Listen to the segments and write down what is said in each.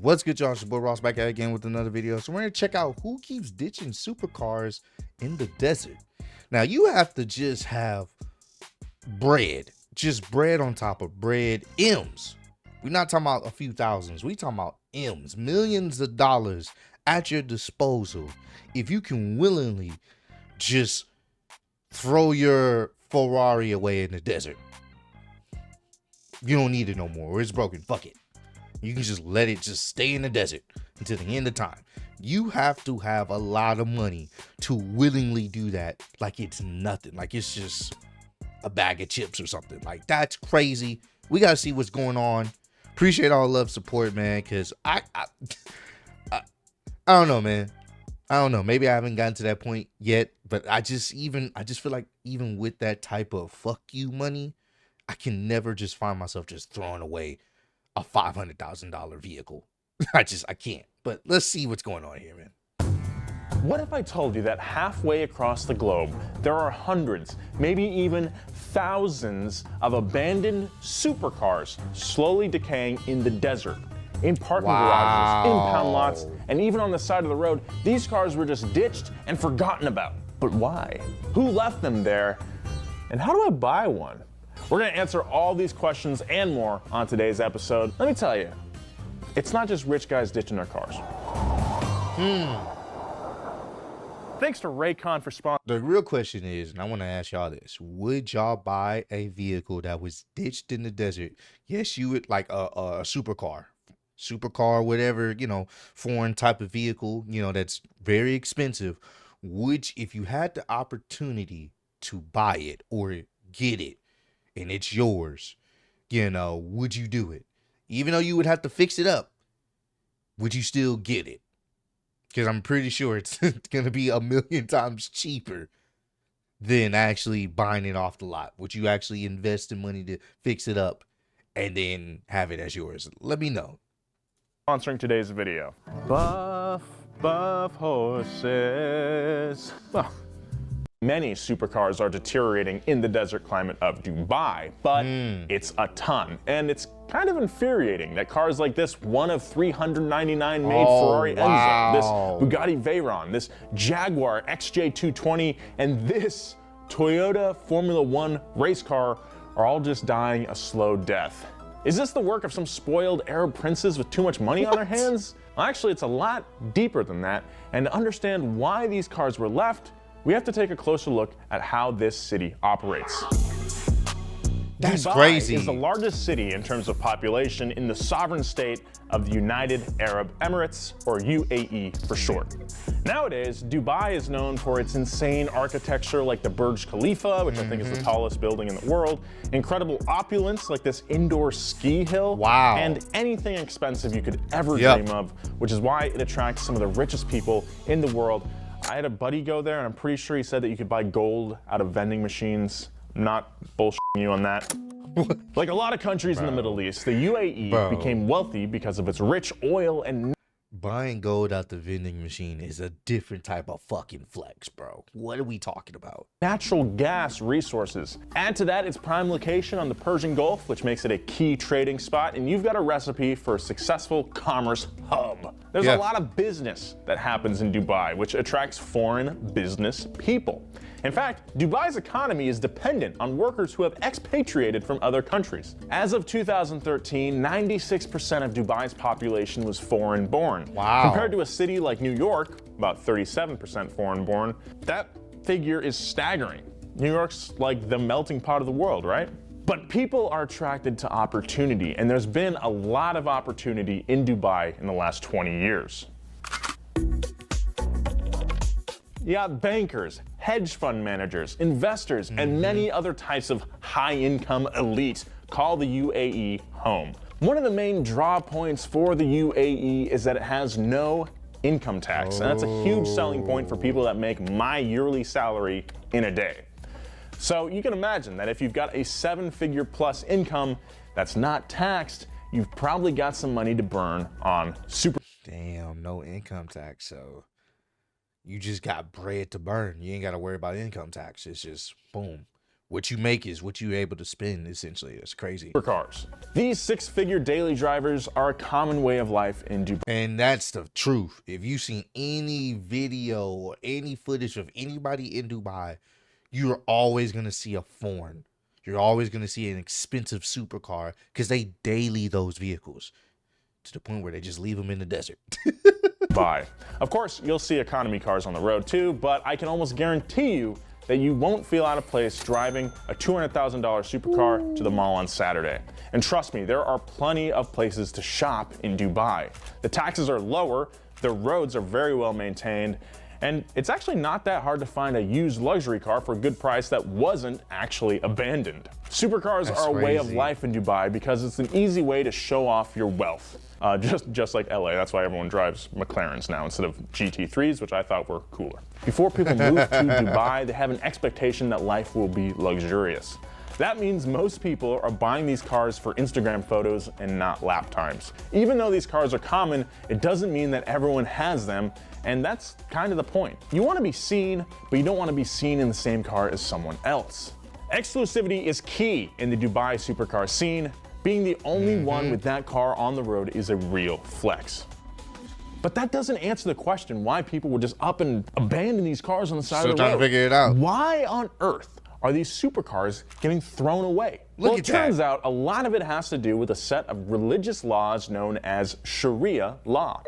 What's good, y'all? It's your boy Ross back at it again with another video. So we're gonna check out who keeps ditching supercars in the desert. Now you have to just have bread, just bread on top of bread, M's. We're not talking about a few thousands. We talking about M's, millions of dollars at your disposal. If you can willingly just throw your Ferrari away in the desert, you don't need it no more. It's broken. Fuck it. You can just let it just stay in the desert until the end of time. You have to have a lot of money to willingly do that. Like it's nothing. Like it's just a bag of chips or something. Like that's crazy. We got to see what's going on. Appreciate all the love, support, man. Cause I don't know, man. I don't know. Maybe I haven't gotten to that point yet, but I just feel like even with that type of fuck you money, I can never just find myself just throwing away a $500,000 vehicle. I can't. But let's see what's going on here, man. What if I told you that halfway across the globe, there are hundreds, maybe even thousands of abandoned supercars slowly decaying in the desert, in parking garages, in pound lots, and even on the side of the road? These cars were just ditched and forgotten about. But why? Who left them there? And how do I buy one? We're going to answer all these questions and more on today's episode. Let me tell you, it's not just rich guys ditching their cars. Thanks to Raycon for sponsoring. The real question is, and I want to ask y'all this, would y'all buy a vehicle that was ditched in the desert? Yes, you would, like a supercar, whatever, foreign type of vehicle, that's very expensive. If you had the opportunity to buy it or get it, and it's yours, would you do it? Even though you would have to fix it up, would you still get it? Because I'm pretty sure it's going to be 1,000,000 times cheaper than actually buying it off the lot. Would you actually invest the money to fix it up and then have it as yours? Let me know. Sponsoring today's video. Buff horses. Well, many supercars are deteriorating in the desert climate of Dubai, but it's a ton. And it's kind of infuriating that cars like this, one of 399 made Ferrari Enzo, this Bugatti Veyron, this Jaguar XJ220, and this Toyota Formula One race car are all just dying a slow death. Is this the work of some spoiled Arab princes with too much money on their hands? Well, actually, it's a lot deeper than that. And to understand why these cars were left, we have to take a closer look at how this city operates. That's Dubai crazy. is the largest city in terms of population in the sovereign state of the United Arab Emirates, or UAE for short. Nowadays, Dubai is known for its insane architecture like the Burj Khalifa, which I think is the tallest building in the world, incredible opulence like this indoor ski hill, and anything expensive you could ever dream of, which is why it attracts some of the richest people in the world. I had a buddy go there, and I'm pretty sure he said that you could buy gold out of vending machines. I'm not bullshitting you on that. Like a lot of countries in the Middle East, the UAE became wealthy because of its rich oil and... Buying gold out the vending machine is a different type of fucking flex, bro. What are we talking about? Natural gas resources. Add to that its prime location on the Persian Gulf, which makes it a key trading spot, and you've got a recipe for a successful commerce hub. There's a lot of business that happens in Dubai, which attracts foreign business people. In fact, Dubai's economy is dependent on workers who have expatriated from other countries. As of 2013, 96% of Dubai's population was foreign-born. Compared to a city like New York, about 37% foreign-born, that figure is staggering. New York's like the melting pot of the world, right? But people are attracted to opportunity, and there's been a lot of opportunity in Dubai in the last 20 years. You got bankers, hedge fund managers, investors, and many other types of high-income elite call the UAE home. One of the main draw points for the UAE is that it has no income tax, and that's a huge selling point for people that make my yearly salary in a day. So you can imagine that if you've got a 7-figure plus income that's not taxed, you've probably got some money to burn on super. Damn, no income tax, so you just got bread to burn. You ain't got to worry about income tax. It's just boom, What you make is what you're able to spend, essentially. That's crazy. Supercars. These six-figure daily drivers are a common way of life in Dubai. And that's the truth. If you've seen any video or any footage of anybody in Dubai, you're always going to see a foreign. You're always going to see an expensive supercar because they daily those vehicles to the point where they just leave them in the desert. Dubai. Of course, you'll see economy cars on the road too, but I can almost guarantee you that you won't feel out of place driving a $200,000 supercar to the mall on Saturday. And trust me, there are plenty of places to shop in Dubai. The taxes are lower, the roads are very well maintained, and it's actually not that hard to find a used luxury car for a good price that wasn't actually abandoned. Supercars are a way of life in Dubai because it's an easy way to show off your wealth. Just like LA, that's why everyone drives McLarens now instead of GT3s, which I thought were cooler. Before people move to Dubai, they have an expectation that life will be luxurious. That means most people are buying these cars for Instagram photos and not lap times. Even though these cars are common, it doesn't mean that everyone has them, and that's kind of the point. You want to be seen, but you don't want to be seen in the same car as someone else. Exclusivity is key in the Dubai supercar scene. Being the only one with that car on the road is a real flex. But that doesn't answer the question why people would just up and abandon these cars on the side of the road. Still trying to figure it out. Why on earth are these supercars getting thrown away? Well, it turns out a lot of it has to do with a set of religious laws known as Sharia law.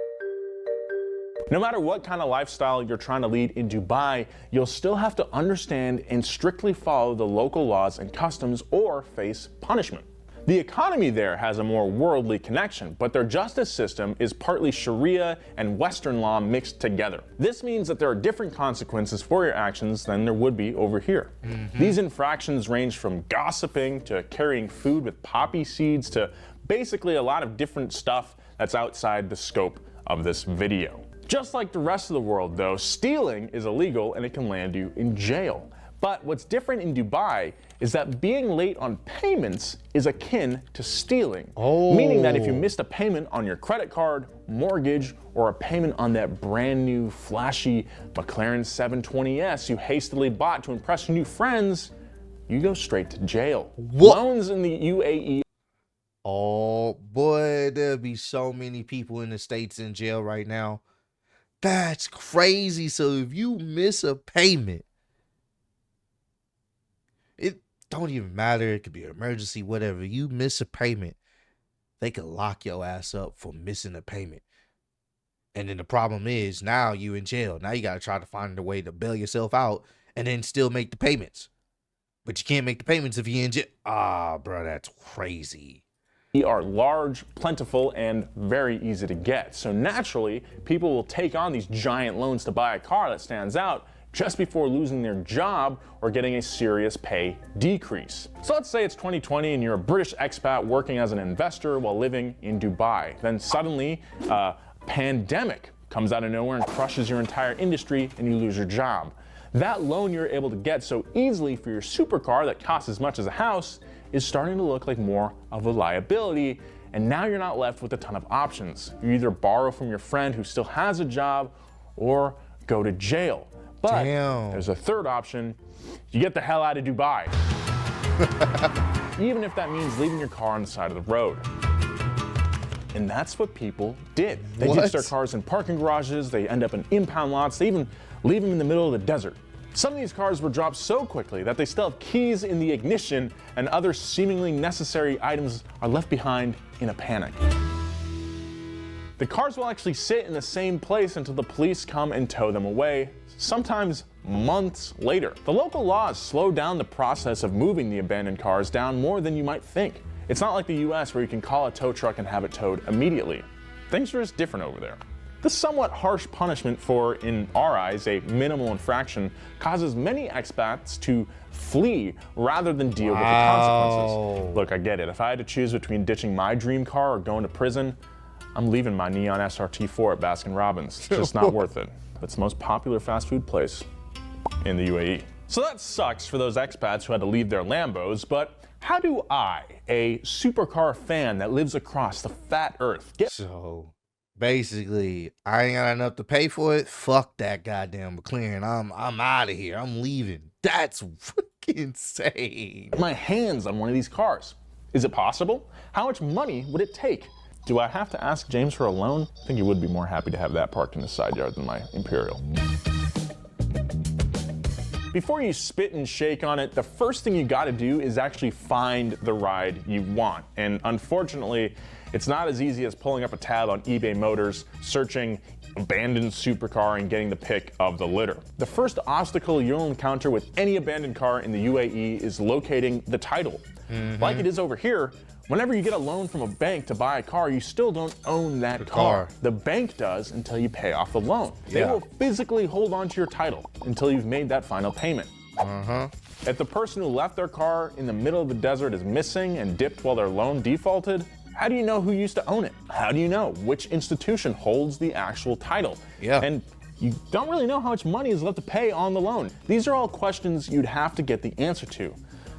No matter what kind of lifestyle you're trying to lead in Dubai, you'll still have to understand and strictly follow the local laws and customs or face punishment. The economy there has a more worldly connection, but their justice system is partly Sharia and Western law mixed together. This means that there are different consequences for your actions than there would be over here. These infractions range from gossiping to carrying food with poppy seeds to basically a lot of different stuff that's outside the scope of this video. Just like the rest of the world though, stealing is illegal and it can land you in jail. But what's different in Dubai is that being late on payments is akin to stealing. Meaning that if you missed a payment on your credit card, mortgage, or a payment on that brand new flashy McLaren 720S you hastily bought to impress your new friends, you go straight to jail. Loans in the UAE. Oh boy, there'll be so many people in the States in jail right now. That's crazy. So if you miss a payment, it don't even matter. It could be an emergency, whatever. You miss a payment, they could lock your ass up for missing a payment. And then the problem is now you in jail. Now you got to try to find a way to bail yourself out and then still make the payments. But you can't make the payments if you're in jail. Ah, bro, that's crazy. Are large, plentiful, and very easy to get. So naturally, people will take on these giant loans to buy a car that stands out just before losing their job or getting a serious pay decrease. So let's say it's 2020 and you're a British expat working as an investor while living in Dubai. Then suddenly, a pandemic comes out of nowhere and crushes your entire industry and you lose your job. That loan you're able to get so easily for your supercar that costs as much as a house is starting to look like more of a liability, and now you're not left with a ton of options. You either borrow from your friend who still has a job or go to jail. But there's a third option. You get the hell out of Dubai. Even if that means leaving your car on the side of the road. And that's what people did. They ditched their cars in parking garages, they end up in impound lots, they even leave them in the middle of the desert. Some of these cars were dropped so quickly that they still have keys in the ignition and other seemingly necessary items are left behind in a panic. The cars will actually sit in the same place until the police come and tow them away, sometimes months later. The local laws slow down the process of moving the abandoned cars down more than you might think. It's not like the US where you can call a tow truck and have it towed immediately. Things are just different over there. This somewhat harsh punishment for, in our eyes, a minimal infraction causes many expats to flee rather than deal with the consequences. Look, I get it. If I had to choose between ditching my dream car or going to prison, I'm leaving my neon SRT4 at Baskin-Robbins. It's just not worth it. It's the most popular fast food place in the UAE. So that sucks for those expats who had to leave their Lambos, but how do I, a supercar fan that lives across the fat earth, get... So basically, I ain't got enough to pay for it. Fuck that goddamn McLaren. I'm out of here. I'm leaving. That's insane. My hands on one of these cars. Is it possible? How much money would it take? Do I have to ask James for a loan? I think he would be more happy to have that parked in his side yard than my Imperial. Before you spit and shake on it, the first thing you gotta do is actually find the ride you want. And unfortunately, it's not as easy as pulling up a tab on eBay Motors, searching abandoned supercar and getting the pick of the litter. The first obstacle you'll encounter with any abandoned car in the UAE is locating the title. Like it is over here, whenever you get a loan from a bank to buy a car, you still don't own that car. The bank does until you pay off the loan. They will physically hold on to your title until you've made that final payment. If the person who left their car in the middle of the desert is missing and dipped while their loan defaulted, how do you know who used to own it? How do you know which institution holds the actual title? And you don't really know how much money is left to pay on the loan. These are all questions you'd have to get the answer to.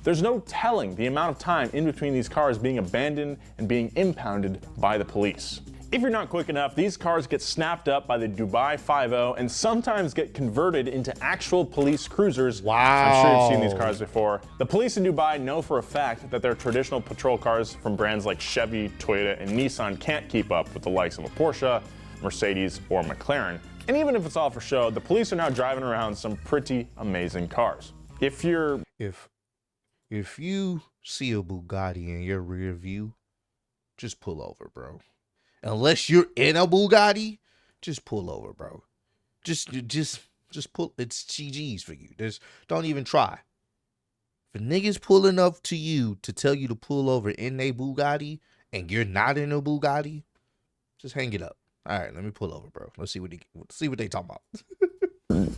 There's no telling the amount of time in between these cars being abandoned and being impounded by the police. If you're not quick enough, these cars get snapped up by the Dubai 5-0 and sometimes get converted into actual police cruisers. Wow. I'm sure you've seen these cars before. The police in Dubai know for a fact that their traditional patrol cars from brands like Chevy, Toyota, and Nissan can't keep up with the likes of a Porsche, Mercedes, or McLaren. And even if it's all for show, the police are now driving around some pretty amazing cars. If you see a Bugatti in your rear view, just pull over, bro. Unless you're in a Bugatti, just pull over, bro. Just pull. It's GG's for you. Don't even try. If a nigga's pulling up to you to tell you to pull over in a Bugatti and you're not in a Bugatti, just hang it up. All right, let me pull over, bro. Let's see what they talking about.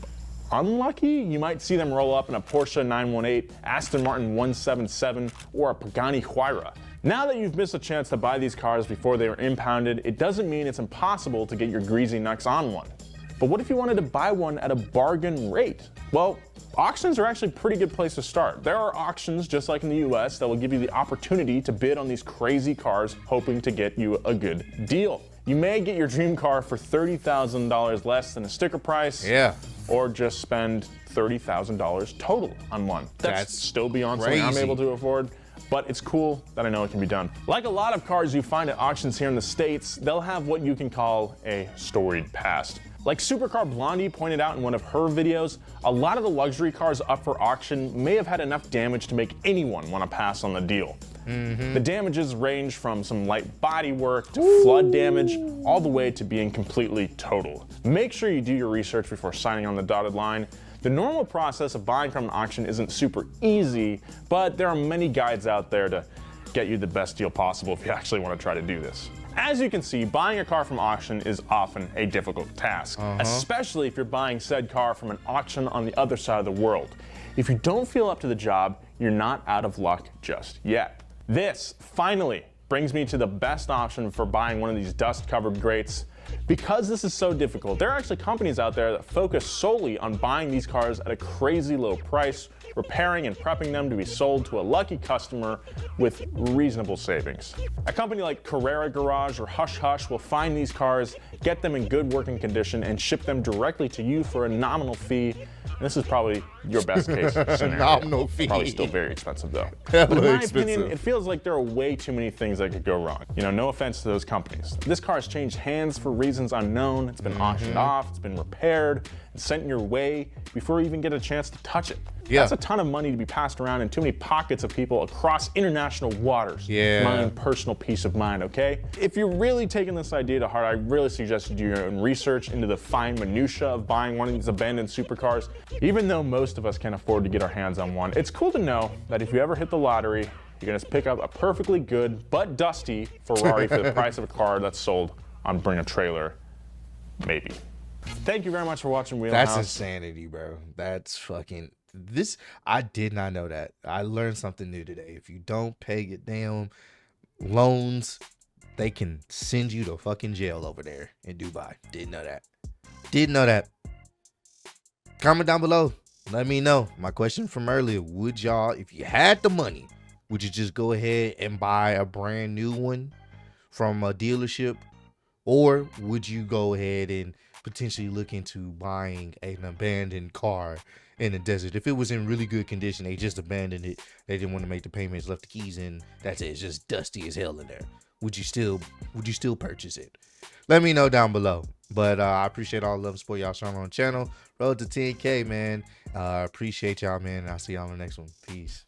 Unlucky, you might see them roll up in a Porsche 918, Aston Martin 177, or a Pagani Huayra. Now that you've missed a chance to buy these cars before they were impounded, it doesn't mean it's impossible to get your greasy knucks on one. But what if you wanted to buy one at a bargain rate? Well, auctions are actually a pretty good place to start. There are auctions, just like in the US, that will give you the opportunity to bid on these crazy cars, hoping to get you a good deal. You may get your dream car for $30,000 less than a sticker price. Or just spend $30,000 total on one. That's still beyond something I'm able to afford, but it's cool that I know it can be done. Like a lot of cars you find at auctions here in the States, they'll have what you can call a storied past. Like Supercar Blondie pointed out in one of her videos, a lot of the luxury cars up for auction may have had enough damage to make anyone want to pass on the deal. The damages range from some light body work to flood damage, all the way to being completely total. Make sure you do your research before signing on the dotted line. The normal process of buying from an auction isn't super easy, but there are many guides out there to get you the best deal possible if you actually want to try to do this. As you can see, buying a car from auction is often a difficult task, especially if you're buying said car from an auction on the other side of the world. If you don't feel up to the job, you're not out of luck just yet. This finally brings me to the best option for buying one of these dust-covered greats. Because this is so difficult, there are actually companies out there that focus solely on buying these cars at a crazy low price, repairing and prepping them to be sold to a lucky customer with reasonable savings. A company like Carrera Garage or Hush Hush will find these cars, get them in good working condition, and ship them directly to you for a nominal fee. And this is probably your best case scenario. Nominal fee. Probably still very expensive though. Hella But in my expensive. opinion, it feels like there are way too many things that could go wrong. You know, no offense to those companies. This car has changed hands for reasons unknown. It's been auctioned off, it's been repaired, and sent your way before you even get a chance to touch it. That's a ton of money to be passed around in too many pockets of people across international waters. My own personal peace of mind, okay? If you're really taking this idea to heart, I really suggest you do your own research into the fine minutia of buying one of these abandoned supercars. Even though most of us can't afford to get our hands on one, it's cool to know that if you ever hit the lottery, you're gonna pick up a perfectly good but dusty Ferrari for the price of a car that's sold on Bring a Trailer, maybe. Thank you very much for watching Wheelhouse. That's insanity, bro. That's fucking... I did not know that. I learned something new today. If you don't pay your damn loans, they can send you to fucking jail over there in Dubai. Didn't know that. Didn't know that. Comment down below. Let me know. My question from earlier, would y'all, if you had the money, would you just go ahead and buy a brand new one from a dealership? Or would you go ahead and potentially look into buying an abandoned car in the desert? If it was in really good condition, they just abandoned it. They didn't want to make the payments, left the keys in. That's it. It's just dusty as hell in there. Would you still purchase it? Let me know down below. But I appreciate all the love and support y'all showing on the channel. Road to 10K, man. Appreciate y'all, man. I'll see y'all on the next one. Peace.